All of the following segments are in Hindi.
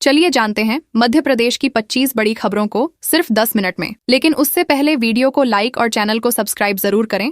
चलिए जानते हैं मध्य प्रदेश की 25 बड़ी खबरों को सिर्फ 10 मिनट में। लेकिन उससे पहले वीडियो को लाइक और चैनल को सब्सक्राइब जरूर करें।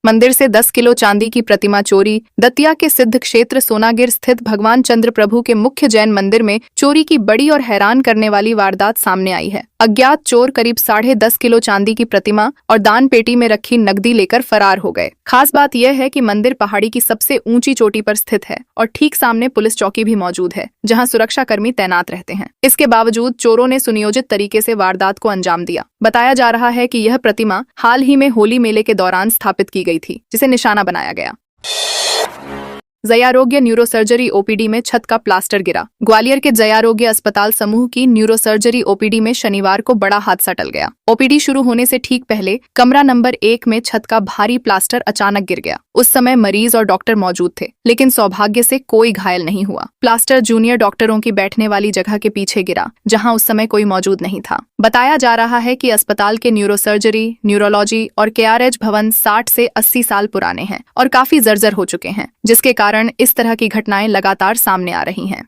मंदिर से 10 किलो चांदी की प्रतिमा चोरी। दतिया के सिद्ध क्षेत्र सोनागिर स्थित भगवान चंद्र प्रभु के मुख्य जैन मंदिर में चोरी की बड़ी और हैरान करने वाली वारदात सामने आई है। अज्ञात चोर करीब 10.5 किलो चांदी की प्रतिमा और दान पेटी में रखी नकदी लेकर फरार हो गए। खास बात यह है कि मंदिर पहाड़ी की सबसे ऊंची चोटी पर स्थित है और ठीक सामने पुलिस चौकी भी मौजूद है, जहां सुरक्षा कर्मी तैनात रहते हैं। इसके बावजूद चोरों ने सुनियोजित तरीके से वारदात को अंजाम दिया। बताया जा रहा है कि यह प्रतिमा हाल ही में होली मेले के दौरान स्थापित की गई थी, जिसे निशाना बनाया गया। जयारोग्य न्यूरोसर्जरी ओपीडी में छत का प्लास्टर गिरा। ग्वालियर के जयारोग्य अस्पताल समूह की न्यूरोसर्जरी ओपीडी में शनिवार को बड़ा हादसा टल गया। ओपीडी शुरू होने से ठीक पहले कमरा नंबर 1 में छत का भारी प्लास्टर अचानक गिर गया। उस समय मरीज और डॉक्टर मौजूद थे, लेकिन सौभाग्य से कोई घायल नहीं हुआ। प्लास्टर जूनियर डॉक्टरों की बैठने वाली जगह के पीछे गिरा, जहां उस समय कोई मौजूद नहीं था। बताया जा रहा है कि अस्पताल के न्यूरोसर्जरी, न्यूरोलॉजी और केआरएच भवन 60 से 80 साल पुराने हैं और काफी जर्जर हो चुके हैं, जिसके कारण इस तरह की घटनाएं लगातार सामने आ रही हैं।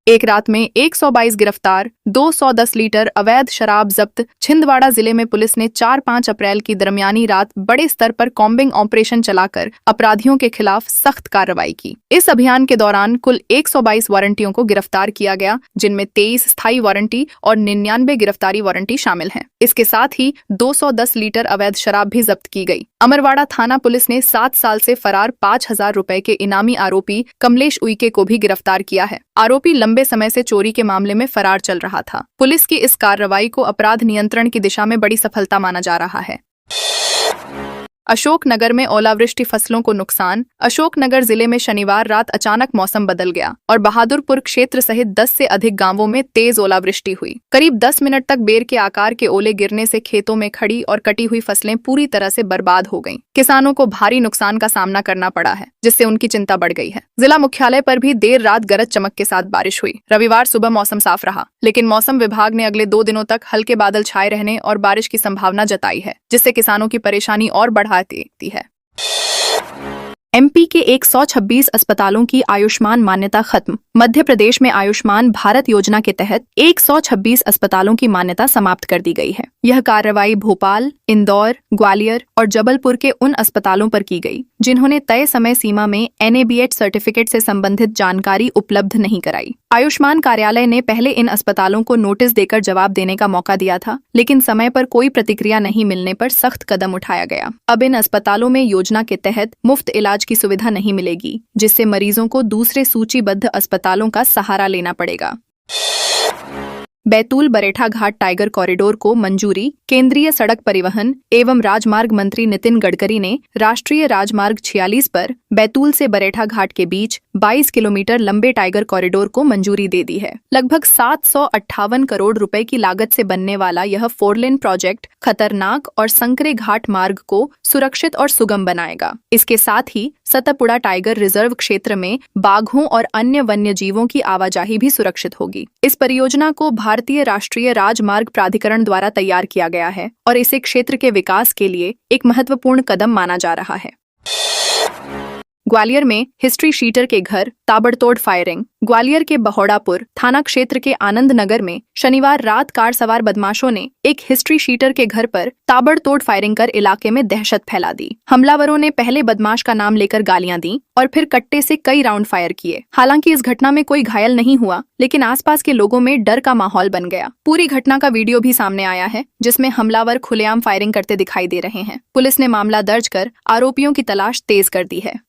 एक रात में 122 गिरफ्तार, 210 लीटर अवैध शराब जब्त। छिंदवाड़ा जिले में पुलिस ने 4-5 अप्रैल की दरमियानी रात बड़े स्तर पर कॉम्बिंग ऑपरेशन चलाकर अपराधियों के खिलाफ सख्त कार्रवाई की। इस अभियान के दौरान कुल 122 वारंटियों को गिरफ्तार किया गया, जिनमें 23 स्थायी वारंटी और 99 गिरफ्तारी वारंटी शामिल हैं। इसके साथ ही 210 लीटर अवैध शराब भी जब्त की गई। अमरवाड़ा थाना पुलिस ने 7 साल से फरार 5,000 रुपए के इनामी आरोपी कमलेश उइके को भी गिरफ्तार किया है। आरोपी लंबे समय से चोरी के मामले में फरार चल रहा था। पुलिस की इस कार्रवाई को अपराध नियंत्रण की दिशा में बड़ी सफलता माना जा रहा है। अशोकनगर में ओलावृष्टि, फसलों को नुकसान। अशोकनगर जिले में शनिवार रात अचानक मौसम बदल गया और बहादुरपुर क्षेत्र सहित 10 से अधिक गांवों में तेज ओलावृष्टि हुई। करीब 10 मिनट तक बेर के आकार के ओले गिरने से खेतों में खड़ी और कटी हुई फसलें पूरी तरह से बर्बाद हो गईं। किसानों को भारी नुकसान का सामना करना पड़ा है, जिससे उनकी चिंता बढ़ गई है। जिला मुख्यालय पर भी देर रात गरज चमक के साथ बारिश हुई। रविवार सुबह मौसम साफ रहा, लेकिन मौसम विभाग ने अगले 2 दिनों तक हल्के बादल छाए रहने और बारिश की संभावना जताई है, जिससे किसानों की परेशानी और बढ़ा देती है। एमपी के 126 अस्पतालों की आयुष्मान मान्यता खत्म। मध्य प्रदेश में आयुष्मान भारत योजना के तहत 126 अस्पतालों की मान्यता समाप्त कर दी गई है। यह कार्रवाई भोपाल, इंदौर, ग्वालियर और जबलपुर के उन अस्पतालों पर की गई जिन्होंने तय समय सीमा में NABH सर्टिफिकेट से संबंधित जानकारी उपलब्ध नहीं कराई। आयुष्मान कार्यालय ने पहले इन अस्पतालों को नोटिस देकर जवाब देने का मौका दिया था, लेकिन समय पर कोई प्रतिक्रिया नहीं मिलने पर सख्त कदम उठाया गया। अब इन अस्पतालों में योजना के तहत मुफ्त इलाज की सुविधा नहीं मिलेगी, जिससे मरीजों को दूसरे सूचीबद्ध अस्पतालों का सहारा लेना पड़ेगा। बैतूल बरेठा घाट टाइगर कॉरिडोर को मंजूरी। केंद्रीय सड़क परिवहन एवं राजमार्ग मंत्री नितिन गडकरी ने राष्ट्रीय राजमार्ग 46 पर बैतूल से बरेठा घाट के बीच 22 किलोमीटर लंबे टाइगर कॉरिडोर को मंजूरी दे दी है। लगभग 758 करोड़ रुपए की लागत से बनने वाला यह 4 लेन प्रोजेक्ट खतरनाक और संकरे घाट मार्ग को सुरक्षित और सुगम बनाएगा। इसके साथ ही सतपुड़ा टाइगर रिजर्व क्षेत्र में बाघों और अन्य वन्य जीवों की आवाजाही भी सुरक्षित होगी। इस परियोजना को भारतीय राष्ट्रीय राजमार्ग प्राधिकरण द्वारा तैयार किया गया है और इसे क्षेत्र के विकास के लिए एक महत्वपूर्ण कदम माना जा रहा है। ग्वालियर में हिस्ट्री शीटर के घर ताबड़तोड़ फायरिंग। ग्वालियर के बहोड़ापुर थाना क्षेत्र के आनंद नगर में शनिवार रात कार सवार बदमाशों ने एक हिस्ट्री शीटर के घर पर ताबड़तोड़ फायरिंग कर इलाके में दहशत फैला दी। हमलावरों ने पहले बदमाश का नाम लेकर गालियां दी और फिर कट्टे से कई राउंड फायर किए। हालांकि इस घटना में कोई घायल नहीं हुआ, लेकिन आसपास के लोगों में डर का माहौल बन गया। पूरी घटना का वीडियो भी सामने आया है, जिसमें हमलावर खुलेआम फायरिंग करते दिखाई दे रहे हैं। पुलिस ने मामला दर्ज कर आरोपियों की तलाश तेज कर दी है।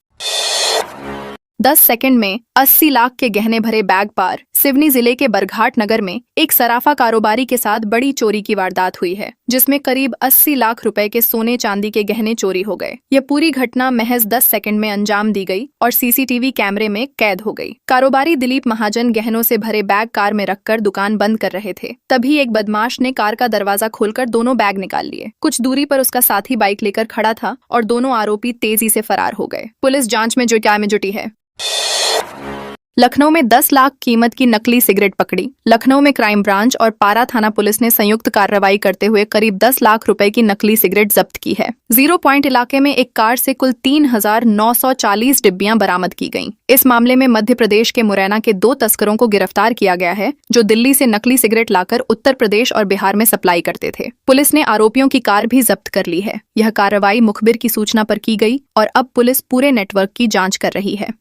10 सेकंड में 80 लाख के गहने भरे बैग पार। सिवनी जिले के बरघाट नगर में एक सराफा कारोबारी के साथ बड़ी चोरी की वारदात हुई है, जिसमें करीब 80 लाख रुपए के सोने चांदी के गहने चोरी हो गए। यह पूरी घटना महज 10 सेकंड में अंजाम दी गई और CCTV कैमरे में कैद हो गई। कारोबारी दिलीप महाजन गहनों से भरे बैग कार में रखकर दुकान बंद कर रहे थे। तभी एक बदमाश ने कार का दरवाजा खोलकर दोनों बैग निकाल लिए। कुछ दूरी पर उसका साथी बाइक लेकर खड़ा था और दोनों आरोपी तेजी से फरार हो गए। पुलिस जांच में जुटी है। लखनऊ में 10 लाख कीमत की नकली सिगरेट पकड़ी। लखनऊ में क्राइम ब्रांच और पारा थाना पुलिस ने संयुक्त कार्रवाई करते हुए करीब 10 लाख रुपए की नकली सिगरेट जब्त की है। 0 पॉइंट इलाके में एक कार से कुल 3,940 डिब्बियां बरामद की गईं। इस मामले में मध्य प्रदेश के मुरैना के 2 तस्करों को गिरफ्तार किया गया है, जो दिल्ली से नकली सिगरेट लाकर उत्तर प्रदेश और बिहार में सप्लाई करते थे। पुलिस ने आरोपियों की कार भी जब्त कर ली है। यह कार्रवाई मुखबिर की सूचना पर की गई और अब पुलिस पूरे नेटवर्क की जांच कर रही है।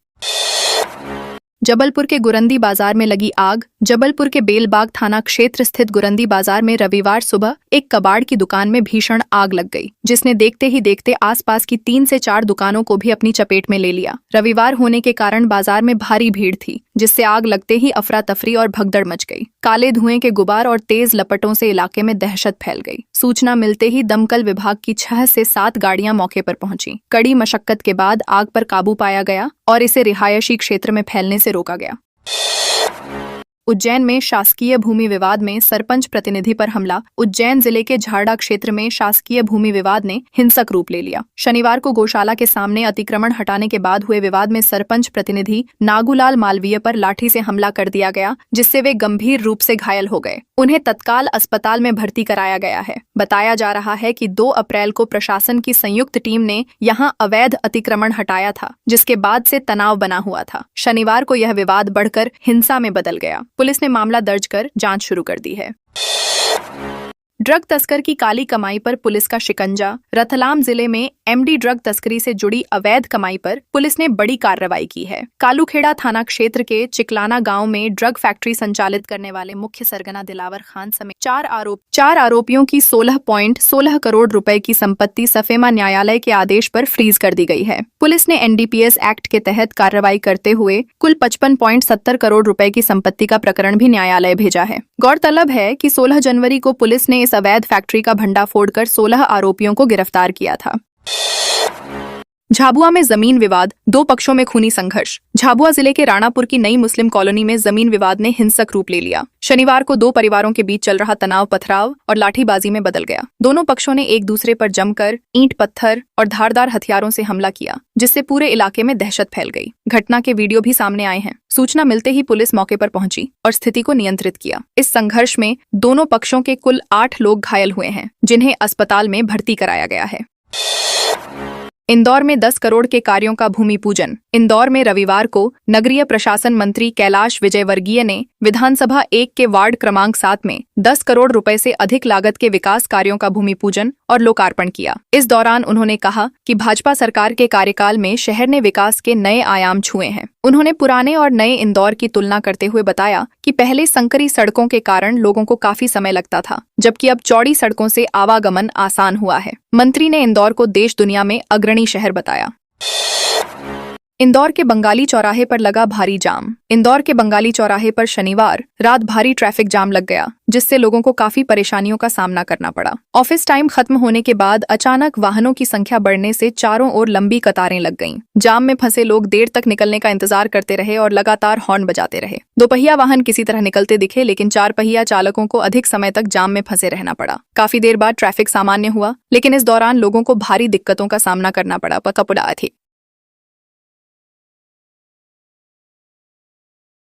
जबलपुर के गुरंदी बाजार में लगी आग। जबलपुर के बेलबाग थाना क्षेत्र स्थित गुरंदी बाजार में रविवार सुबह एक कबाड़ की दुकान में भीषण आग लग गई, जिसने देखते ही देखते आसपास की 3 से 4 दुकानों को भी अपनी चपेट में ले लिया। रविवार होने के कारण बाजार में भारी भीड़ थी, जिससे आग लगते ही अफरा तफरी और भगदड़ मच गई। काले धुएं के गुबार और तेज लपटों से इलाके में दहशत फैल गई। सूचना मिलते ही दमकल विभाग की 6 से 7 गाड़ियां मौके पर पहुंची। कड़ी मशक्कत के बाद आग पर काबू पाया गया और इसे रिहायशी क्षेत्र में फैलने से रोका गया। उज्जैन में शासकीय भूमि विवाद में सरपंच प्रतिनिधि पर हमला। उज्जैन जिले के झारडा क्षेत्र में शासकीय भूमि विवाद ने हिंसक रूप ले लिया। शनिवार को गौशाला के सामने अतिक्रमण हटाने के बाद हुए विवाद में सरपंच प्रतिनिधि नागूलाल मालवीय पर लाठी से हमला कर दिया गया, जिससे वे गंभीर रूप से घायल हो गए। उन्हें तत्काल अस्पताल में भर्ती कराया गया है। बताया जा रहा है कि 2 अप्रैल को प्रशासन की संयुक्त टीम ने यहां अवैध अतिक्रमण हटाया था, जिसके बाद से तनाव बना हुआ था। शनिवार को यह विवाद बढ़कर हिंसा में बदल गया। पुलिस ने मामला दर्ज कर जांच शुरू कर दी है। ड्रग तस्कर की काली कमाई पर पुलिस का शिकंजा। रतलाम जिले में एमडी ड्रग तस्करी से जुड़ी अवैध कमाई पर पुलिस ने बड़ी कार्रवाई की है। कालूखेड़ा थाना क्षेत्र के चिकलाना गांव में ड्रग फैक्ट्री संचालित करने वाले मुख्य सरगना दिलावर खान समेत 4 आरोपियों की 16.16 करोड़ रुपए की संपत्ति सफेमा न्यायालय के आदेश पर फ्रीज कर दी गई है। पुलिस ने एनडीपीएस एक्ट के तहत कार्रवाई करते हुए कुल 55.70 करोड़ रुपए की संपत्ति का प्रकरण भी न्यायालय भेजा है। गौरतलब है कि 16 जनवरी को पुलिस ने इस अवैध फैक्ट्री का भंडाफोड़ कर 16 आरोपियों को गिरफ्तार किया था। झाबुआ में जमीन विवाद, 2 पक्षों में खूनी संघर्ष। झाबुआ जिले के राणापुर की नई मुस्लिम कॉलोनी में जमीन विवाद ने हिंसक रूप ले लिया। शनिवार को 2 परिवारों के बीच चल रहा तनाव पथराव और लाठीबाजी में बदल गया। दोनों पक्षों ने एक दूसरे पर जमकर ईंट, पत्थर और धारदार हथियारों से हमला किया, जिससे पूरे इलाके में दहशत फैल गई। घटना के वीडियो भी सामने आए हैं। सूचना मिलते ही पुलिस मौके पर पहुंची और स्थिति को नियंत्रित किया। इस संघर्ष में दोनों पक्षों के कुल 8 लोग घायल हुए हैं, जिन्हें अस्पताल में भर्ती कराया गया है। इंदौर में 10 करोड़ के कार्यों का भूमि पूजन। इंदौर में रविवार को नगरीय प्रशासन मंत्री कैलाश विजयवर्गीय ने विधानसभा 1 के वार्ड क्रमांक 7 में 10 करोड़ रुपए से अधिक लागत के विकास कार्यों का भूमि पूजन और लोकार्पण किया। इस दौरान उन्होंने कहा कि भाजपा सरकार के कार्यकाल में शहर ने विकास के नए आयाम छुए हैं। उन्होंने पुराने और नए इंदौर की तुलना करते हुए बताया कि पहले संकरी सड़कों के कारण लोगों को काफी समय लगता था, जबकि अब चौड़ी सड़कों से आवागमन आसान हुआ है। मंत्री ने इंदौर को देश दुनिया में अग्रणी शहर बताया। इंदौर के बंगाली चौराहे पर लगा भारी जाम। इंदौर के बंगाली चौराहे पर शनिवार रात भारी ट्रैफिक जाम लग गया, जिससे लोगों को काफी परेशानियों का सामना करना पड़ा। ऑफिस टाइम खत्म होने के बाद अचानक वाहनों की संख्या बढ़ने से चारों ओर लंबी कतारें लग गईं। जाम में फंसे लोग देर तक निकलने का इंतजार करते रहे और लगातार हॉर्न बजाते रहे। 2 पहिया वाहन किसी तरह निकलते दिखे, लेकिन 4 पहिया चालकों को अधिक समय तक जाम में फंसे रहना पड़ा। काफी देर बाद ट्रैफिक सामान्य हुआ, लेकिन इस दौरान लोगों को भारी दिक्कतों का सामना करना पड़ा।